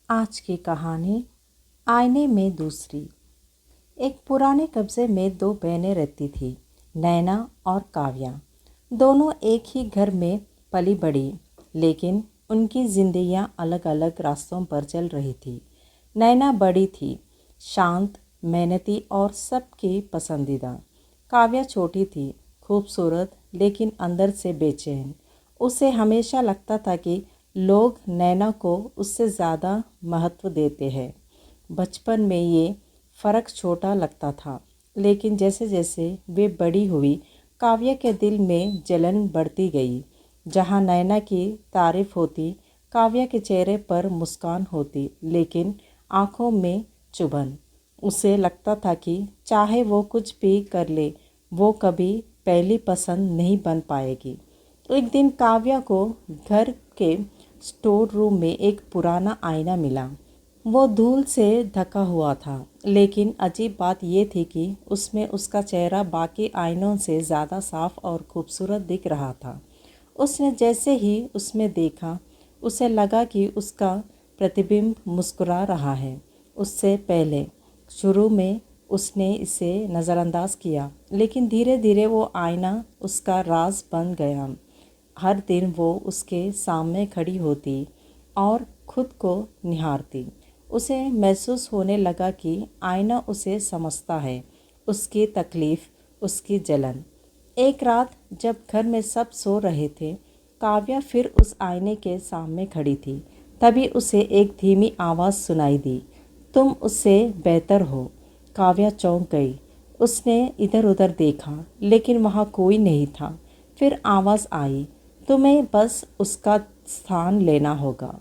आज की कहानी आईने में दूसरी। एक पुराने कब्जे में दो बहनें रहती थी, नैना और काव्या। दोनों एक ही घर में पली बड़ी, लेकिन उनकी जिंदगियां अलग अलग रास्तों पर चल रही थी। नैना बड़ी थी, शांत, मेहनती और सबकी पसंदीदा। काव्या छोटी थी, खूबसूरत लेकिन अंदर से बेचैन। उसे हमेशा लगता था कि लोग नैना को उससे ज़्यादा महत्व देते हैं। बचपन में ये फ़र्क छोटा लगता था, लेकिन जैसे जैसे वे बड़ी हुई, काव्या के दिल में जलन बढ़ती गई। जहाँ नैना की तारीफ होती, काव्या के चेहरे पर मुस्कान होती, लेकिन आंखों में चुभन। उसे लगता था कि चाहे वो कुछ भी कर ले, वो कभी पहली पसंद नहीं बन पाएगी। एक दिन काव्या को घर के स्टोर रूम में एक पुराना आईना मिला। वो धूल से ढका हुआ था, लेकिन अजीब बात यह थी कि उसमें उसका चेहरा बाकी आईनों से ज़्यादा साफ और खूबसूरत दिख रहा था। उसने जैसे ही उसमें देखा, उसे लगा कि उसका प्रतिबिंब मुस्कुरा रहा है। उससे पहले शुरू में उसने इसे नज़रअंदाज किया, लेकिन धीरे धीरे वो आईना उसका राज बन गया। हर दिन वो उसके सामने खड़ी होती और खुद को निहारती। उसे महसूस होने लगा कि आईना उसे समझता है, उसकी तकलीफ़, उसकी जलन। एक रात जब घर में सब सो रहे थे, काव्या फिर उस आईने के सामने खड़ी थी। तभी उसे एक धीमी आवाज़ सुनाई दी, तुम उससे बेहतर हो। काव्या चौंक गई। उसने इधर उधर देखा, लेकिन वहाँ कोई नहीं था। फिर आवाज़ आई, तुम्हें बस उसका स्थान लेना होगा।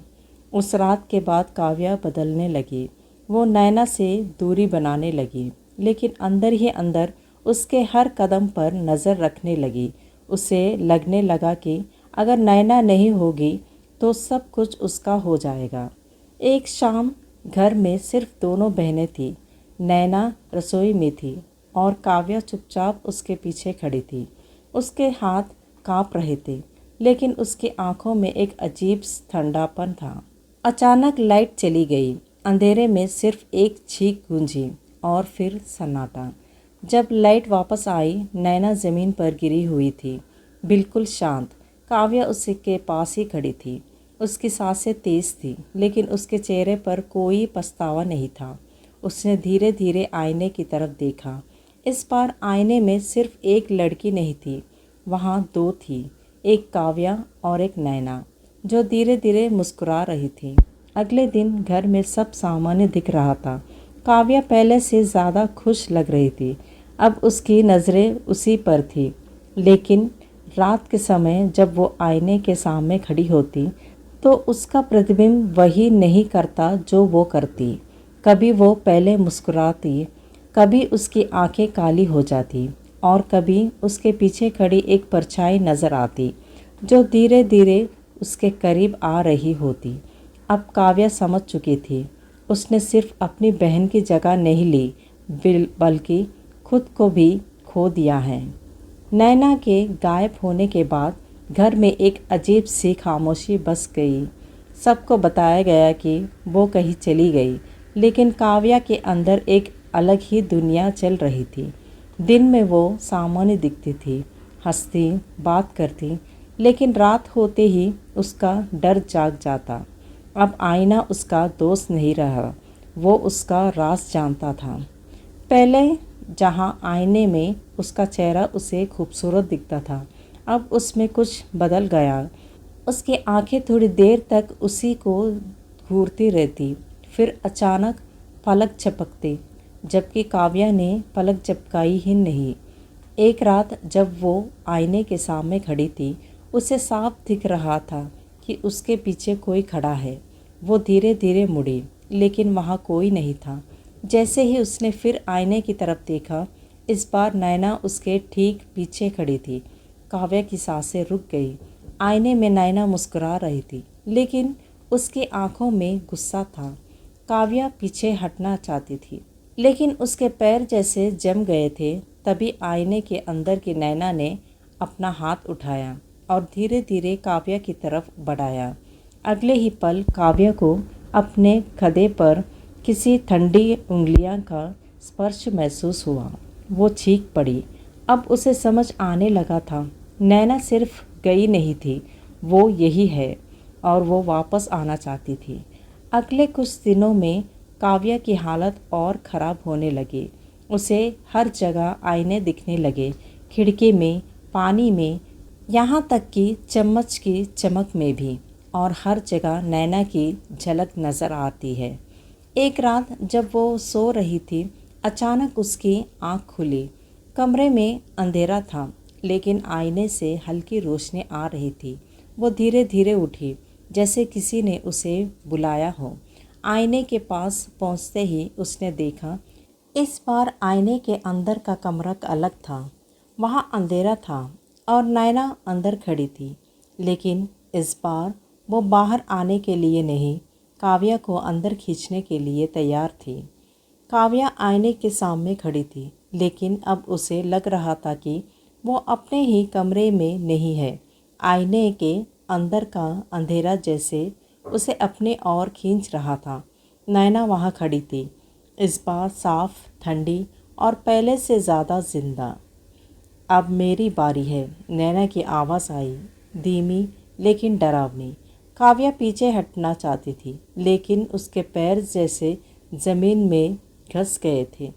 उस रात के बाद काव्या बदलने लगी। वो नैना से दूरी बनाने लगी, लेकिन अंदर ही अंदर उसके हर कदम पर नज़र रखने लगी। उसे लगने लगा कि अगर नैना नहीं होगी तो सब कुछ उसका हो जाएगा। एक शाम घर में सिर्फ दोनों बहनें थीं। नैना रसोई में थी और काव्या चुपचाप उसके पीछे खड़ी थी। उसके हाथ काँप रहे थे, लेकिन उसकी आंखों में एक अजीब ठंडापन था। अचानक लाइट चली गई। अंधेरे में सिर्फ एक चीख गूंजी और फिर सन्नाटा। जब लाइट वापस आई, नैना ज़मीन पर गिरी हुई थी, बिल्कुल शांत। काव्या उसके पास ही खड़ी थी। उसकी सांसें तेज थी, लेकिन उसके चेहरे पर कोई पछतावा नहीं था। उसने धीरे धीरे आईने की तरफ देखा। इस बार आईने में सिर्फ एक लड़की नहीं थी, वहाँ दो थी, एक काव्या और एक नैना, जो धीरे धीरे मुस्कुरा रही थी। अगले दिन घर में सब सामान्य दिख रहा था। काव्या पहले से ज़्यादा खुश लग रही थी। अब उसकी नज़रें उसी पर थी, लेकिन रात के समय जब वो आईने के सामने खड़ी होती, तो उसका प्रतिबिंब वही नहीं करता जो वो करती। कभी वो पहले मुस्कुराती, कभी उसकी आंखें काली हो जाती और कभी उसके पीछे खड़ी एक परछाई नज़र आती, जो धीरे धीरे उसके करीब आ रही होती। अब काव्या समझ चुकी थी, उसने सिर्फ अपनी बहन की जगह नहीं ली, बल्कि खुद को भी खो दिया है। नैना के गायब होने के बाद घर में एक अजीब सी खामोशी बस गई। सबको बताया गया कि वो कहीं चली गई, लेकिन काव्या के अंदर एक अलग ही दुनिया चल रही थी। दिन में वो सामान्य दिखती थी, हंसती, बात करती, लेकिन रात होते ही उसका डर जाग जाता। अब आईना उसका दोस्त नहीं रहा, वो उसका राज जानता था। पहले जहाँ आईने में उसका चेहरा उसे खूबसूरत दिखता था, अब उसमें कुछ बदल गया। उसकी आंखें थोड़ी देर तक उसी को घूरती रहती, फिर अचानक पलक झपकती, जबकि काव्या ने पलक झपकाई ही नहीं। एक रात जब वो आईने के सामने खड़ी थी, उसे साफ दिख रहा था कि उसके पीछे कोई खड़ा है। वो धीरे धीरे मुड़ी, लेकिन वहाँ कोई नहीं था। जैसे ही उसने फिर आईने की तरफ देखा, इस बार नैना उसके ठीक पीछे खड़ी थी। काव्या की सांसें रुक गई। आईने में नैना मुस्कुरा रही थी, लेकिन उसकी आंखों में गुस्सा था। काव्या पीछे हटना चाहती थी, लेकिन उसके पैर जैसे जम गए थे। तभी आईने के अंदर की नैना ने अपना हाथ उठाया और धीरे धीरे काव्या की तरफ बढ़ाया। अगले ही पल काव्या को अपने खदे पर किसी ठंडी उंगलियां का स्पर्श महसूस हुआ। वो चीख पड़ी। अब उसे समझ आने लगा था, नैना सिर्फ गई नहीं थी, वो यही है और वो वापस आना चाहती थी। अगले कुछ दिनों में काव्या की हालत और ख़राब होने लगी। उसे हर जगह आईने दिखने लगे, खिड़की में, पानी में, यहाँ तक कि चम्मच की चमक में भी, और हर जगह नैना की झलक नज़र आती है। एक रात जब वो सो रही थी, अचानक उसकी आँख खुली। कमरे में अंधेरा था, लेकिन आईने से हल्की रोशनी आ रही थी। वो धीरे धीरे उठी, जैसे किसी ने उसे बुलाया हो। आईने के पास पहुंचते ही उसने देखा, इस बार आईने के अंदर का कमरा अलग था। वहाँ अंधेरा था और नैना अंदर खड़ी थी, लेकिन इस बार वो बाहर आने के लिए नहीं, काव्या को अंदर खींचने के लिए तैयार थी। काव्या आईने के सामने खड़ी थी, लेकिन अब उसे लग रहा था कि वो अपने ही कमरे में नहीं है। आईने के अंदर का अंधेरा जैसे उसे अपने ओर खींच रहा था। नैना वहाँ खड़ी थी, इस बार साफ, ठंडी और पहले से ज़्यादा जिंदा। अब मेरी बारी है, नैना की आवाज़ आई, धीमी लेकिन डरावनी। काव्या पीछे हटना चाहती थी, लेकिन उसके पैर जैसे ज़मीन में घस गए थे।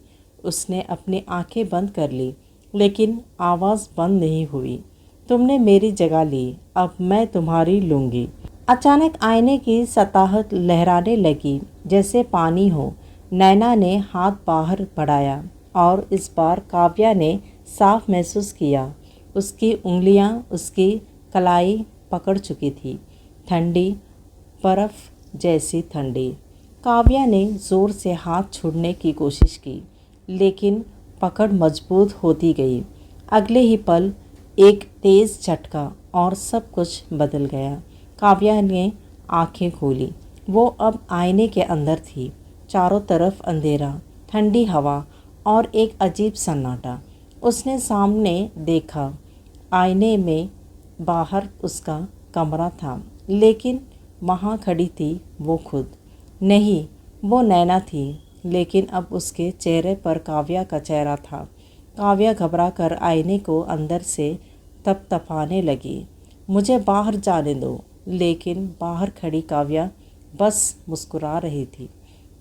उसने अपनी आंखें बंद कर ली, लेकिन आवाज़ बंद नहीं हुई। तुमने मेरी जगह ली, अब मैं तुम्हारी लूँगी। अचानक आईने की सतह लहराने लगी, जैसे पानी हो। नैना ने हाथ बाहर बढ़ाया और इस बार काव्या ने साफ महसूस किया, उसकी उंगलियां उसकी कलाई पकड़ चुकी थी, ठंडी, बर्फ़ जैसी ठंडी। काव्या ने ज़ोर से हाथ छोड़ने की कोशिश की, लेकिन पकड़ मजबूत होती गई। अगले ही पल एक तेज़ झटका और सब कुछ बदल गया। काव्या ने आंखें खोली। वो अब आईने के अंदर थी। चारों तरफ अंधेरा, ठंडी हवा और एक अजीब सन्नाटा। उसने सामने देखा, आईने में बाहर उसका कमरा था, लेकिन वहाँ खड़ी थी वो खुद। नहीं, वो नैना थी, लेकिन अब उसके चेहरे पर काव्या का चेहरा था। काव्या घबरा कर आईने को अंदर से तपतपाने लगी। मुझे बाहर जाने दो। लेकिन बाहर खड़ी काव्या बस मुस्कुरा रही थी।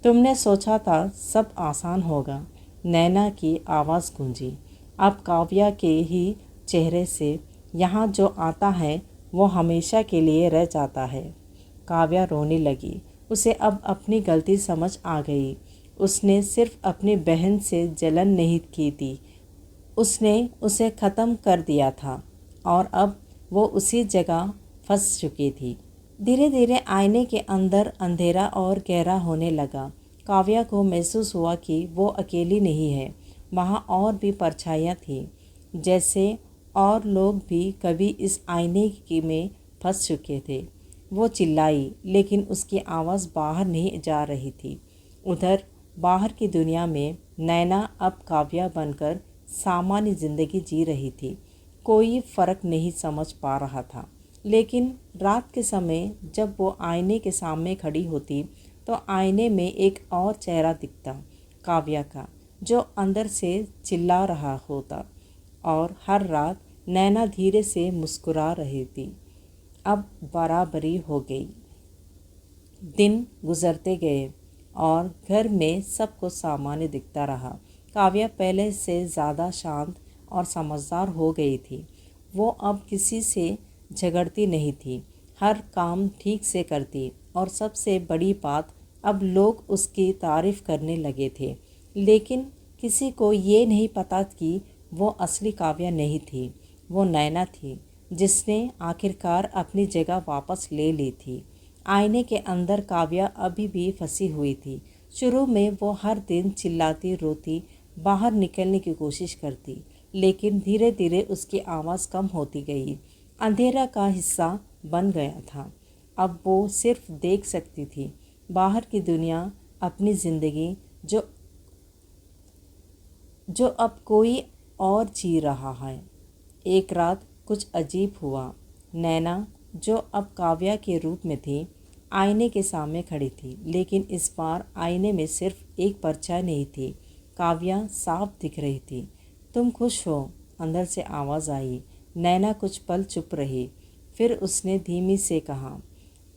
तुमने सोचा था सब आसान होगा, नैना की आवाज़ गूंजी। अब काव्या के ही चेहरे से, यहाँ जो आता है वो हमेशा के लिए रह जाता है। काव्या रोने लगी। उसे अब अपनी गलती समझ आ गई। उसने सिर्फ अपनी बहन से जलन नहीं की थी, उसने उसे ख़त्म कर दिया था और अब वो उसी जगह फंस चुकी थी। धीरे धीरे आईने के अंदर अंधेरा और गहरा होने लगा। काव्या को महसूस हुआ कि वो अकेली नहीं है, वहाँ और भी परछाइयाँ थीं, जैसे और लोग भी कभी इस आईने में फंस चुके थे। वो चिल्लाई, लेकिन उसकी आवाज़ बाहर नहीं जा रही थी। उधर बाहर की दुनिया में नैना अब काव्या बनकर सामान्य ज़िंदगी जी रही थी। कोई फ़र्क नहीं समझ पा रहा था, लेकिन रात के समय जब वो आईने के सामने खड़ी होती तो आईने में एक और चेहरा दिखता, काव्या का, जो अंदर से चिल्ला रहा होता। और हर रात नैना धीरे से मुस्कुरा रही थी। अब बराबरी हो गई। दिन गुजरते गए और घर में सब कुछ सामान्य दिखता रहा। काव्या पहले से ज़्यादा शांत और समझदार हो गई थी। वो अब किसी से झगड़ती नहीं थी, हर काम ठीक से करती, और सबसे बड़ी बात, अब लोग उसकी तारीफ़ करने लगे थे। लेकिन किसी को ये नहीं पता कि वो असली काव्या नहीं थी, वो नैना थी, जिसने आखिरकार अपनी जगह वापस ले ली थी। आईने के अंदर काव्या अभी भी फंसी हुई थी। शुरू में वो हर दिन चिल्लाती, रोती, बाहर निकलने की कोशिश करती, लेकिन धीरे धीरे उसकी आवाज़ कम होती गई। अंधेरा का हिस्सा बन गया था। अब वो सिर्फ देख सकती थी, बाहर की दुनिया, अपनी ज़िंदगी, जो अब कोई और जी रहा है। एक रात कुछ अजीब हुआ। नैना, जो अब काव्या के रूप में थी, आईने के सामने खड़ी थी, लेकिन इस बार आईने में सिर्फ एक परछाई नहीं थी। काव्या साफ दिख रही थी। तुम खुश हो? अंदर से आवाज़ आई। नैना कुछ पल चुप रही, फिर उसने धीमी से कहा,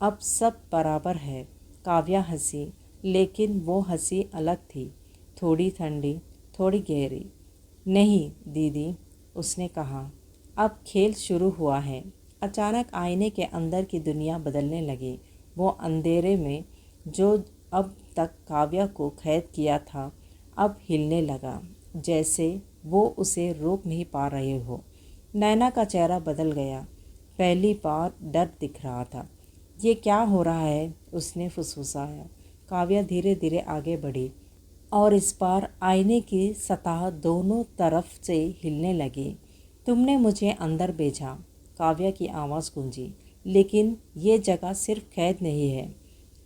अब सब बराबर है। काव्या हंसी, लेकिन वो हंसी अलग थी, थोड़ी ठंडी, थोड़ी गहरी। नहीं दीदी, उसने कहा, अब खेल शुरू हुआ है। अचानक आईने के अंदर की दुनिया बदलने लगी। वो अंधेरे में जो अब तक काव्या को कैद किया था, अब हिलने लगा, जैसे वो उसे रोक नहीं पा रहे हो। नैना का चेहरा बदल गया। पहली बार डर दिख रहा था। ये क्या हो रहा है? उसने फुसफुसाया। काव्या धीरे धीरे आगे बढ़ी और इस बार आईने की सतह दोनों तरफ से हिलने लगी। तुमने मुझे अंदर भेजा, काव्या की आवाज़ गूंजी, लेकिन ये जगह सिर्फ कैद नहीं है।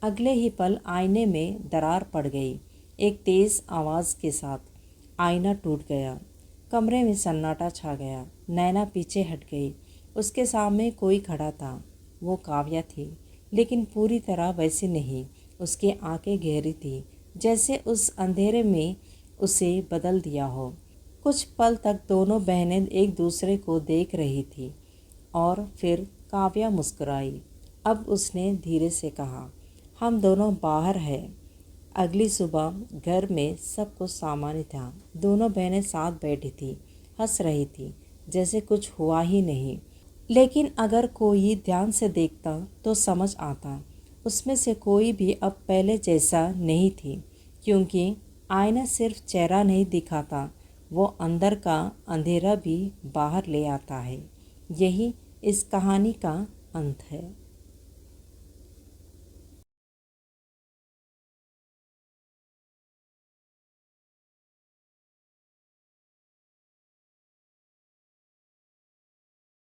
अगले ही पल आईने में दरार पड़ गई। एक तेज़ आवाज़ के साथ आईना टूट गया। कमरे में सन्नाटा छा गया। नैना पीछे हट गई। उसके सामने कोई खड़ा था। वो काव्या थी, लेकिन पूरी तरह वैसी नहीं। उसकी आंखें गहरी थी, जैसे उस अंधेरे में उसे बदल दिया हो। कुछ पल तक दोनों बहनें एक दूसरे को देख रही थी और फिर काव्या मुस्कुराई। अब उसने धीरे से कहा, हम दोनों बाहर हैं। अगली सुबह घर में सब कुछ सामान्य था। दोनों बहनें साथ बैठी थी, हंस रही थी, जैसे कुछ हुआ ही नहीं। लेकिन अगर कोई ध्यान से देखता तो समझ आता, उसमें से कोई भी अब पहले जैसा नहीं थी, क्योंकि आईना सिर्फ चेहरा नहीं दिखाता, वो अंदर का अंधेरा भी बाहर ले आता है। यही इस कहानी का अंत है।